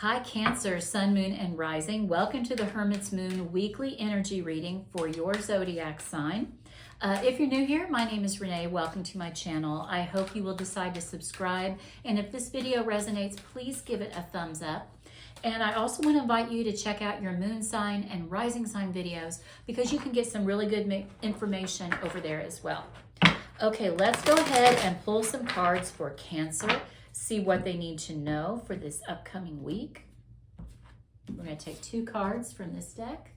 Hi Cancer, Sun, Moon, and Rising. Welcome to the Hermit's Moon weekly energy reading for your zodiac sign. If you're new here, my name is Renee. Welcome to my channel. I hope you will decide to subscribe. And if this video resonates, please give it a thumbs up. And I also want to invite you to check out your moon sign and rising sign videos because you can get some really good information over there as well. Okay, let's go ahead and pull some cards for Cancer. See what they need to know for this upcoming week. We're going to take two cards from this deck.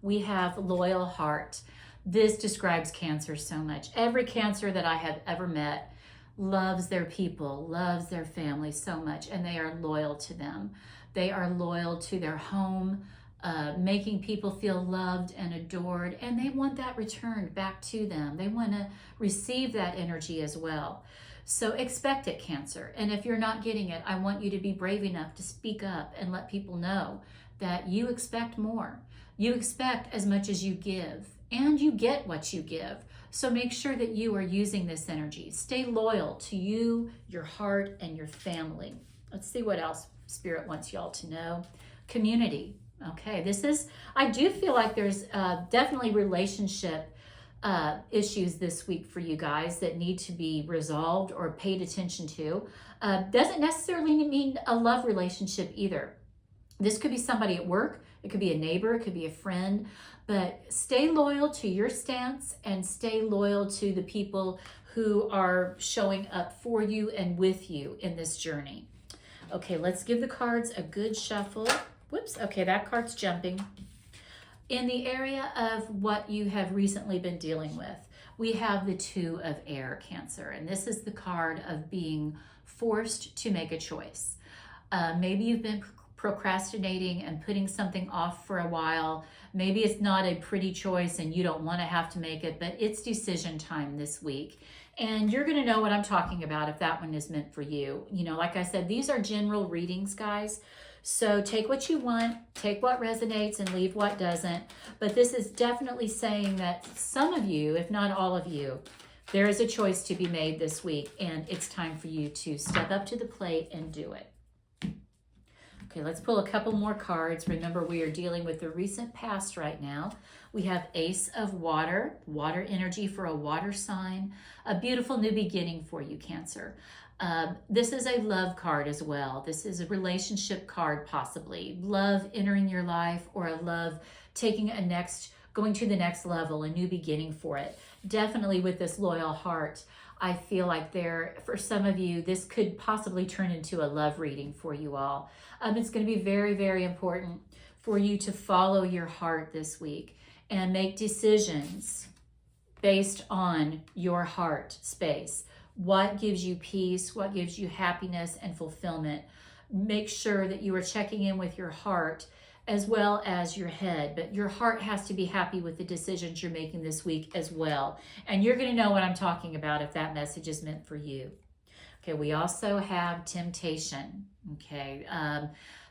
We have Loyal Heart. This describes Cancer so much. Every Cancer that I have ever met loves their people, loves their family so much, and they are loyal to them. They are loyal to their home, making people feel loved and adored, and they want that returned back to them. They want to receive that energy as well. So expect it, Cancer. And if you're not getting it, I want you to be brave enough to speak up and let people know that you expect more. You expect as much as you give, and you get what you give. So make sure that you are using this energy. Stay loyal to you, your heart, and your family. Let's see what else Spirit wants y'all to know. Community. Okay, I do feel like there's definitely relationship issues this week for you guys that need to be resolved or paid attention to. Doesn't necessarily mean a love relationship either. This could be somebody at work, it could be a neighbor, it could be a friend, but stay loyal to your stance and stay loyal to the people who are showing up for you and with you in this journey. Okay, let's give the cards a good shuffle. Whoops, okay, that card's jumping. In the area of what you have recently been dealing with, we have the Two of Air, Cancer, and this is the card of being forced to make a choice. Maybe you've been procrastinating and putting something off for a while. Maybe it's not a pretty choice and you don't want to have to make it, but it's decision time this week. And you're going to know what I'm talking about if that one is meant for you. You know, like I said, these are general readings, guys. So take what you want, take what resonates, and leave what doesn't. But this is definitely saying that some of you, if not all of you, there is a choice to be made this week, and it's time for you to step up to the plate and do it. Okay, let's pull a couple more cards. Remember, we are dealing with the recent past right now. We have Ace of Water, water energy for a water sign. A beautiful new beginning for you, Cancer. This is a love card as well. This is a relationship card, possibly. Love entering your life, or a love going to the next level, a new beginning for it. Definitely with this Loyal Heart, I feel like for some of you, this could possibly turn into a love reading for you all. It's going to be very, very important for you to follow your heart this week and make decisions based on your heart space. What gives you peace? What gives you happiness and fulfillment? Make sure that you are checking in with your heart as well as your head, but your heart has to be happy with the decisions you're making this week as well. And you're going to know what I'm talking about if that message is meant for you. Okay, we also have temptation. Okay,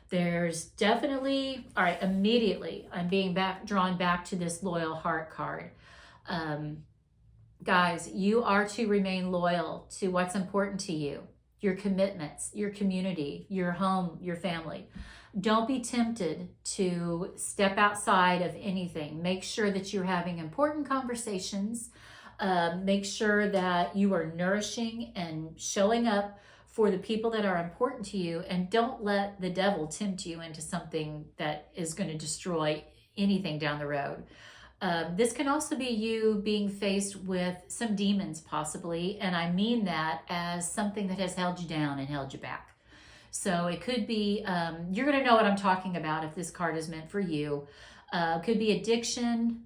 there's definitely, all right, immediately I'm being drawn back to this Loyal Heart card. Guys, you are to remain loyal to what's important to you, your commitments, your community, your home, your family. Don't be tempted to step outside of anything. Make sure that you're having important conversations. Make sure that you are nourishing and showing up for the people that are important to you, and don't let the devil tempt you into something that is going to destroy anything down the road. This can also be you being faced with some demons possibly, and I mean that as something that has held you down and held you back. So it could be, you're going to know what I'm talking about if this card is meant for you. Could be addiction,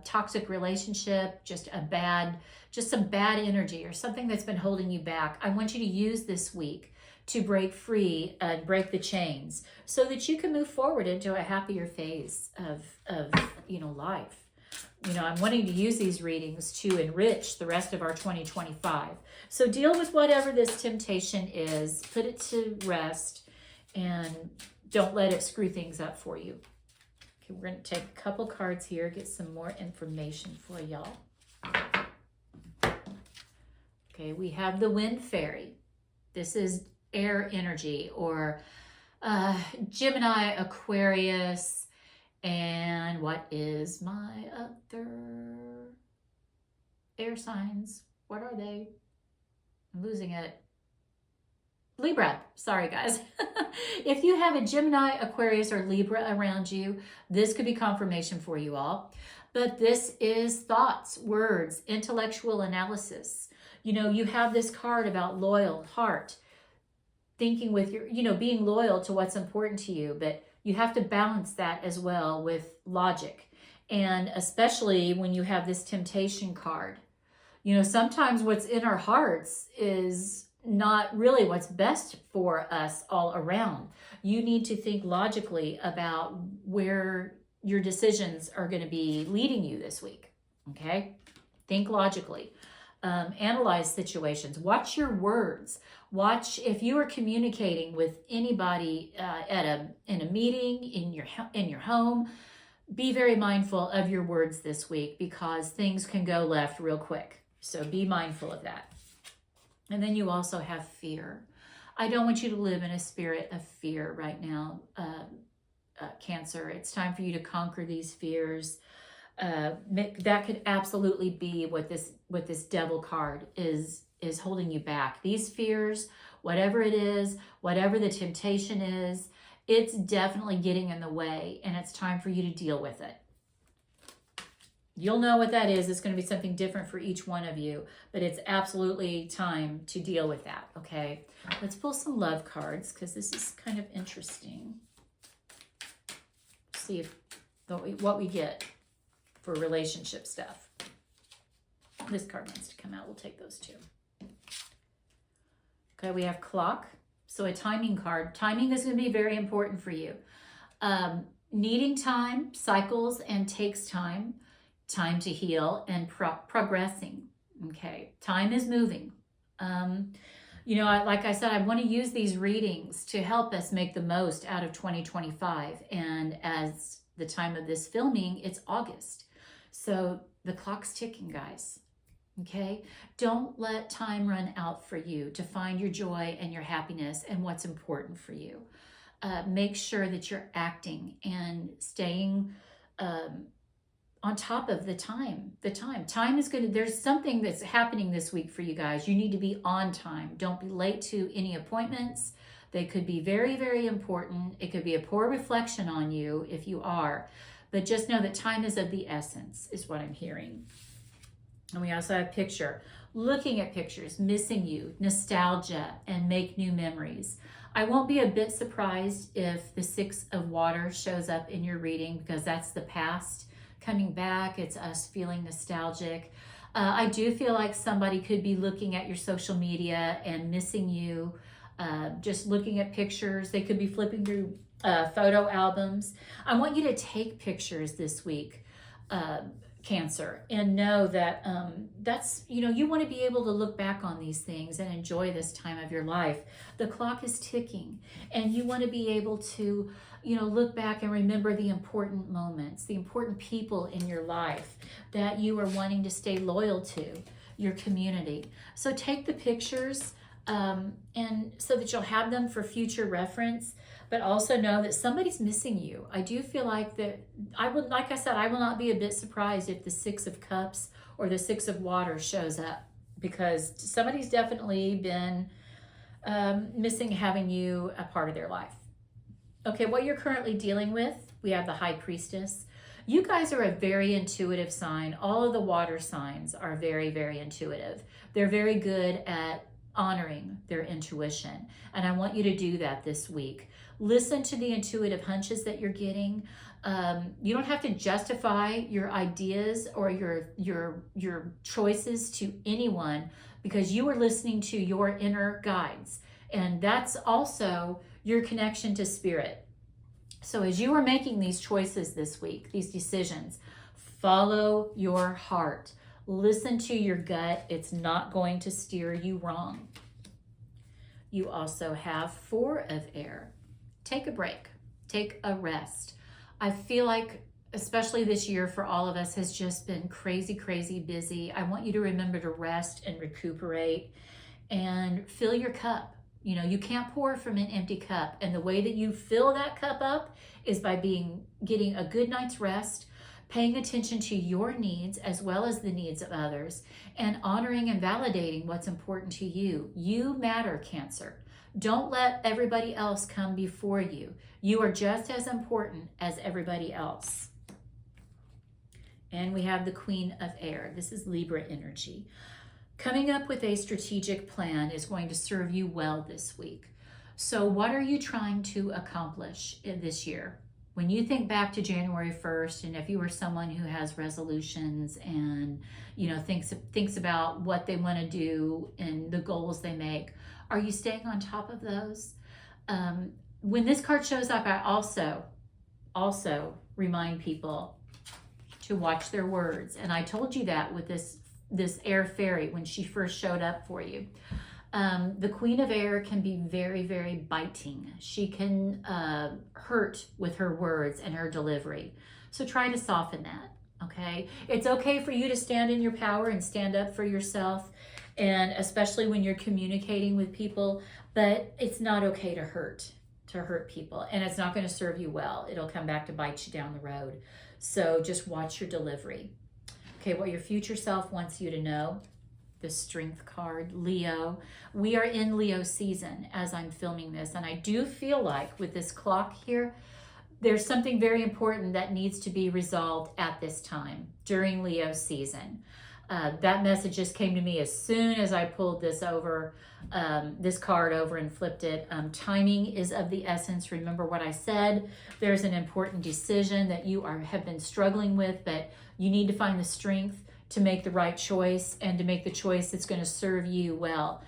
toxic relationship, just some bad energy or something that's been holding you back. I want you to use this week to break free and break the chains so that you can move forward into a happier phase of life. I'm wanting to use these readings to enrich the rest of our 2025. So deal with whatever this temptation is, put it to rest, and don't let it screw things up for you. Okay, we're going to take a couple cards here, get some more information for y'all. Okay, we have the Wind Fairy. This is air energy, or Gemini, Aquarius, and what is my other air signs? What are they? I'm losing it. Libra. Sorry, guys. If you have a Gemini, Aquarius, or Libra around you, this could be confirmation for you all. But this is thoughts, words, intellectual analysis. You know, you have this card about loyal heart, thinking with your, you know, being loyal to what's important to you, but you have to balance that as well with logic. And especially when you have this temptation card. You know, sometimes what's in our hearts is not really what's best for us all around. You need to think logically about where your decisions are going to be leading you this week. Okay? Think logically. Analyze situations. Watch your words. Watch if you are communicating with anybody in a meeting, in your home. Be very mindful of your words this week because things can go left real quick. So be mindful of that. And then you also have fear. I don't want you to live in a spirit of fear right now, Cancer. It's time for you to conquer these fears. That could absolutely be what this devil card is holding you back. These fears, whatever it is, whatever the temptation is, it's definitely getting in the way, and it's time for you to deal with it. You'll know what that is. It's going to be something different for each one of you, but it's absolutely time to deal with that, okay? Let's pull some love cards because this is kind of interesting. See what we get for relationship stuff. This card wants to come out. We'll take those two. Okay, we have clock. So a timing card. Timing is going to be very important for you. Needing time, cycles, and takes time. Time to heal and progressing. Okay, time is moving. You know, like I said, I want to use these readings to help us make the most out of 2025. And as the time of this filming, it's August. So the clock's ticking, guys. Okay, don't let time run out for you to find your joy and your happiness and what's important for you. Make sure that you're acting and staying on top of the time. Time is going to, there's something that's happening this week for you guys. You need to be on time. Don't be late to any appointments. They could be very, very important. It could be a poor reflection on you if you are. But just know that time is of the essence, is what I'm hearing. And we also have picture. Looking at pictures, missing you, nostalgia, and make new memories. I won't be a bit surprised if the 6 of water shows up in your reading because that's the past coming back. It's us feeling nostalgic. I do feel like somebody could be looking at your social media and missing you, just looking at pictures. They could be flipping through photo albums. I want you to take pictures this week, Cancer, and know that that's, you know, you want to be able to look back on these things and enjoy this time of your life. The clock is ticking, and you want to be able to, you know, look back and remember the important moments, the important people in your life that you are wanting to stay loyal to, your community. So take the pictures and so that you'll have them for future reference. But also know that somebody's missing you. I do feel like that like I said, I will not be a bit surprised if the 6 of Cups or the 6 of Water shows up because somebody's definitely been missing having you a part of their life. Okay, what you're currently dealing with, we have the High Priestess. You guys are a very intuitive sign. All of the water signs are very, very intuitive. They're very good at honoring their intuition. And I want you to do that this week. Listen to the intuitive hunches that you're getting. You don't have to justify your ideas or your choices to anyone because you are listening to your inner guides. And that's also your connection to spirit. So as you are making these choices this week, these decisions, follow your heart. Listen to your gut. It's not going to steer you wrong. You also have 4 of Air. Take a break. Take a rest. I feel like, especially this year for all of us, has just been crazy, crazy busy. I want you to remember to rest and recuperate and fill your cup. You know, you can't pour from an empty cup. And the way that you fill that cup up is by getting a good night's rest, paying attention to your needs as well as the needs of others, and honoring and validating what's important to you. You matter, Cancer. Don't let everybody else come before you. You are just as important as everybody else. And we have the Queen of Air. This is Libra energy. Coming up with a strategic plan is going to serve you well this week. So what are you trying to accomplish in this year? When you think back to January 1st, and if you are someone who has resolutions and, you know, thinks about what they want to do and the goals they make, are you staying on top of those? When this card shows up, I also remind people to watch their words. And I told you that with this air fairy when she first showed up for you. The Queen of Air can be very, very biting. She can hurt with her words and her delivery. So try to soften that, okay? It's okay for you to stand in your power and stand up for yourself, and especially when you're communicating with people, but it's not okay to hurt people, and it's not going to serve you well. It'll come back to bite you down the road. So just watch your delivery. Okay, what your future self wants you to know. The Strength card, Leo. We are in Leo season as I'm filming this, and I do feel like with this clock here, there's something very important that needs to be resolved at this time during Leo season. That message just came to me as soon as I pulled this card over and flipped it. Timing is of the essence. Remember what I said. There's an important decision that you have been struggling with, but you need to find the strength to make the right choice and to make the choice that's going to serve you well.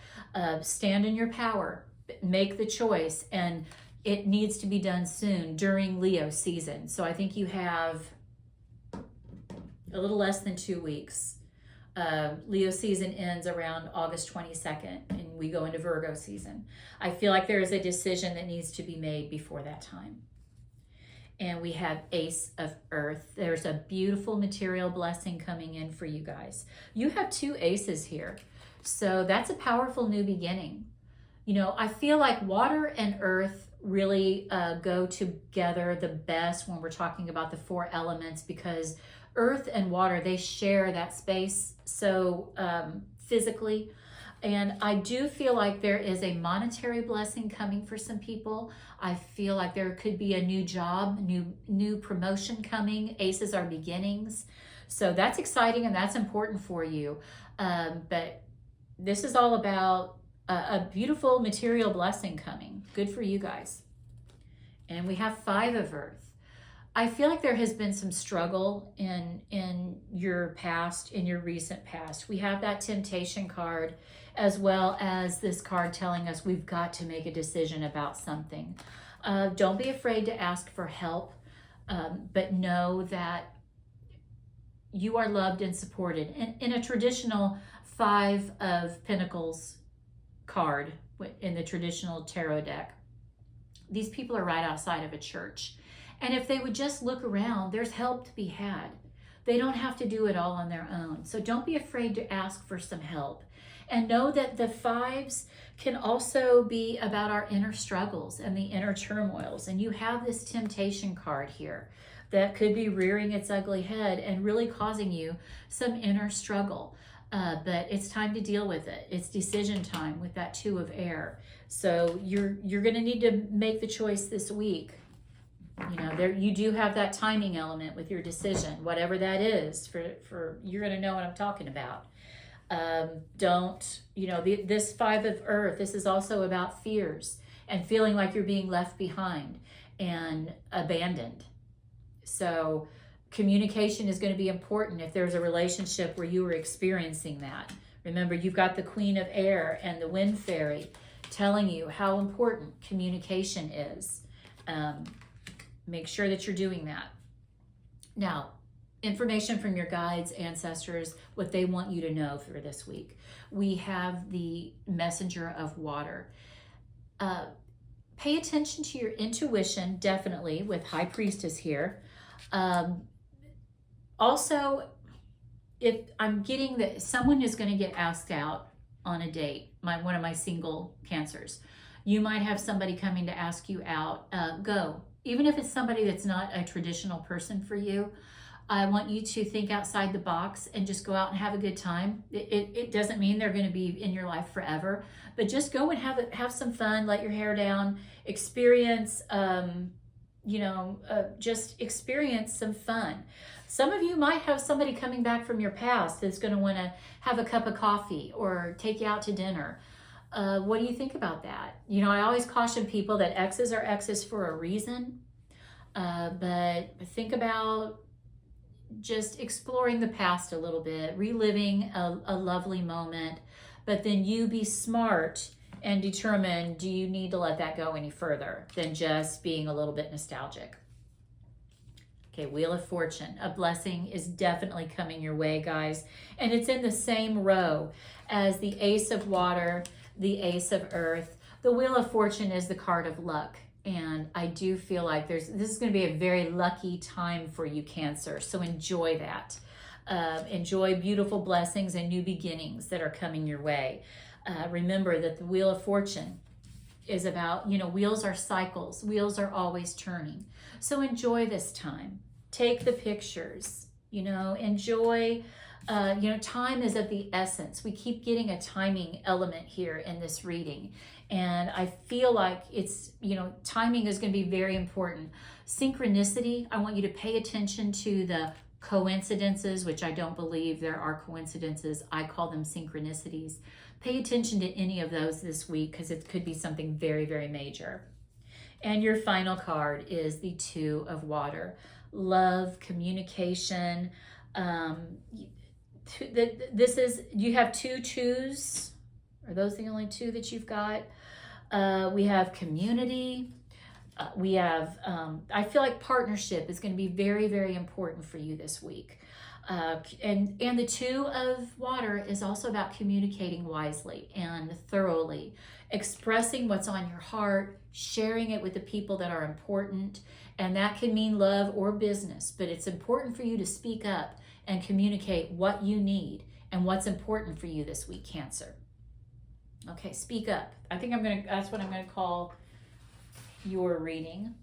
Stand in your power, make the choice, and it needs to be done soon during Leo season. So I think you have a little less than 2 weeks. Leo season ends around August 22nd, and we go into Virgo season. I feel like there is a decision that needs to be made before that time. And we have Ace of Earth. There's a beautiful material blessing coming in for you guys. You have 2 aces here. So that's a powerful new beginning. You know, I feel like water and earth really go together the best when we're talking about the 4 elements, because earth and water, they share that space so physically. And I do feel like there is a monetary blessing coming for some people. I feel like there could be a new job, new promotion coming. Aces are beginnings. So that's exciting and that's important for you. But this is all about a beautiful material blessing coming. Good for you guys. And we have 5 of Earth. I feel like there has been some struggle in your past, in your recent past. We have that temptation card, as well as this card telling us we've got to make a decision about something. Don't be afraid to ask for help, but know that you are loved and supported. In a traditional 5 of Pentacles card, in the traditional tarot deck, these people are right outside of a church. And if they would just look around, there's help to be had. They don't have to do it all on their own. So don't be afraid to ask for some help. And know that the 5s can also be about our inner struggles and the inner turmoils. And you have this temptation card here that could be rearing its ugly head and really causing you some inner struggle. But it's time to deal with it. It's decision time with that 2 of air. So you're going to need to make the choice this week. You know, you do have that timing element with your decision, whatever that is. For you're going to know what I'm talking about. This 5 of Earth, this is also about fears and feeling like you're being left behind and abandoned. So communication is going to be important if there's a relationship where you are experiencing that. Remember, you've got the Queen of Air and the Wind Fairy telling you how important communication is. Make sure that you're doing that. Now, information from your guides, ancestors, what they want you to know for this week. We have the Messenger of Water. Pay attention to your intuition, definitely, with High Priestess here. Also, if I'm getting that someone is going to get asked out on a date, one of my single Cancers, You might have somebody coming to ask you out. Go. Even if it's somebody that's not a traditional person for you, I want you to think outside the box and just go out and have a good time. It doesn't mean they're going to be in your life forever, but just go and have some fun, let your hair down, experience, just experience some fun. Some of you might have somebody coming back from your past that's going to want to have a cup of coffee or take you out to dinner. What do you think about that? I always caution people that exes are exes for a reason, but think about just exploring the past a little bit, reliving a lovely moment, but then you be smart and determine, do you need to let that go any further than just being a little bit nostalgic? Okay, Wheel of Fortune. A blessing is definitely coming your way, guys. And it's in the same row as the Ace of Water, the Ace of Earth. The Wheel of Fortune is the card of luck. And I do feel like this is going to be a very lucky time for you, Cancer. So enjoy that. Enjoy beautiful blessings and new beginnings that are coming your way. Remember that the Wheel of Fortune is about, wheels are cycles. Wheels are always turning. So enjoy this time. Take the pictures, enjoy. Time is of the essence. We keep getting a timing element here in this reading. And I feel like it's, timing is going to be very important. Synchronicity, I want you to pay attention to the coincidences, which I don't believe there are coincidences. I call them synchronicities. Pay attention to any of those this week because it could be something very, very major. And your final card is the Two of Water. Love, communication. You have two twos. Are those the only two that you've got? We have community. We have, I feel like partnership is going to be very, very important for you this week. And the Two of Water is also about communicating wisely and thoroughly, expressing what's on your heart, sharing it with the people that are important. And that can mean love or business, but it's important for you to speak up and communicate what you need and what's important for you this week, Cancer. Okay, speak up. I think that's what I'm going to call your reading.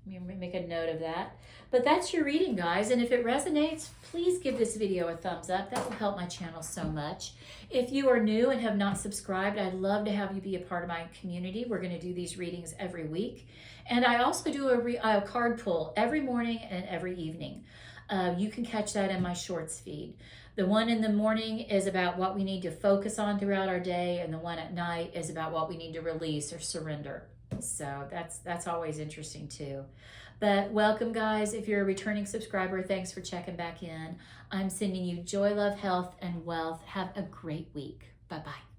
Let me make a note of that. But that's your reading, guys. And if it resonates, please give this video a thumbs up. That will help my channel so much. If you are new and have not subscribed, I'd love to have you be a part of my community. We're going to do these readings every week. And I also do a card pull every morning and every evening. You can catch that in my shorts feed. The one in the morning is about what we need to focus on throughout our day, and the one at night is about what we need to release or surrender. So that's always interesting too. But welcome, guys. If you're a returning subscriber, thanks for checking back in. I'm sending you joy, love, health, and wealth. Have a great week. Bye-bye.